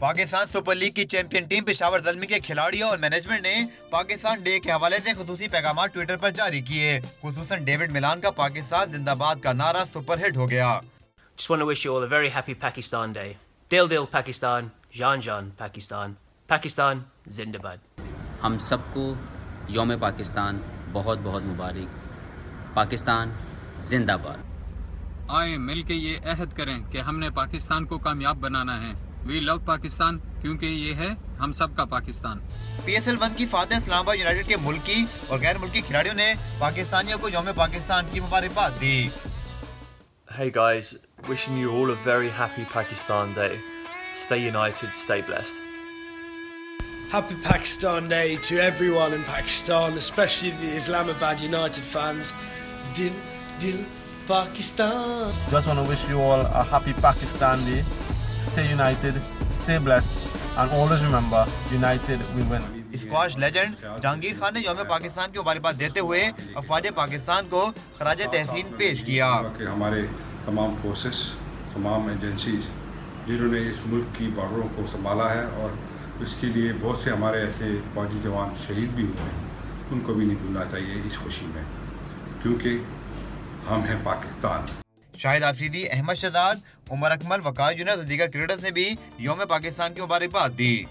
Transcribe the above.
Pakistan super league की champion team Peshawar Zalmi के खिलाड़ियों और मैनेजमेंट ने पाकिस्तान डे के हवाले से खुसूसी पैगाम ट्विटर पर जारी किए। खुसूसन डेविड मिलान का पाकिस्तान जिंदाबाद का नारा सुपर हिट हो गया। Just want to wish you all a very happy Pakistan Day. Dil Dil Pakistan, Jan Jan Pakistan, Pakistan Zindabad. हम सबको यौम पाकिस्तान बहुत बहुत मुबारक। पाकिस्तान जिंदाबाद। आए मिल के ये अहद करें कि हमने पाकिस्तान को कामयाब बनाना है। वी लव पाकिस्तान क्योंकि ये है हम सब का पाकिस्तान। PSL 1 की फातह इस्लामाबाद यूनाइटेड के मुल्की और गैर मुल्की खिलाड़ियों ने पाकिस्तानियों को यौम पाकिस्तान की मुबारकबाद दी। Hey guys, wishing you all a very happy Pakistan Day. Stay united, stay blessed. Happy Pakistan Day to everyone in Pakistan, especially the Islamabad United fans. Dil Dil Pakistan. Just want to wish you all a happy Pakistan Day. Stay united, stay blessed, and always remember, united we win. Squash legend Jahangir Khan ने यौम पाकिस्तान की मुबारकबाद देते हुए अफवाज पाकिस्तान को खराज तहसीन पेश किया। कि हमारे तमाम फोर्सेस, तमाम एजेंसीज जिन्होंने इस मुल्क की बॉर्डरों को संभाला है और इसके लिए बहुत से हमारे ऐसे फौजी जवान शहीद भी हुए हैं, उनको भी नहीं भूलना चाहिए इस खुशी में, क्योंकि हम हैं पाकिस्तान। शाहिद आफरीदी, अहमद शहजाद, उमर अकमल, वकार यूनुस और दीगर क्रिकेटर्स ने भी यौम पाकिस्तान की मुबारकबाद दी।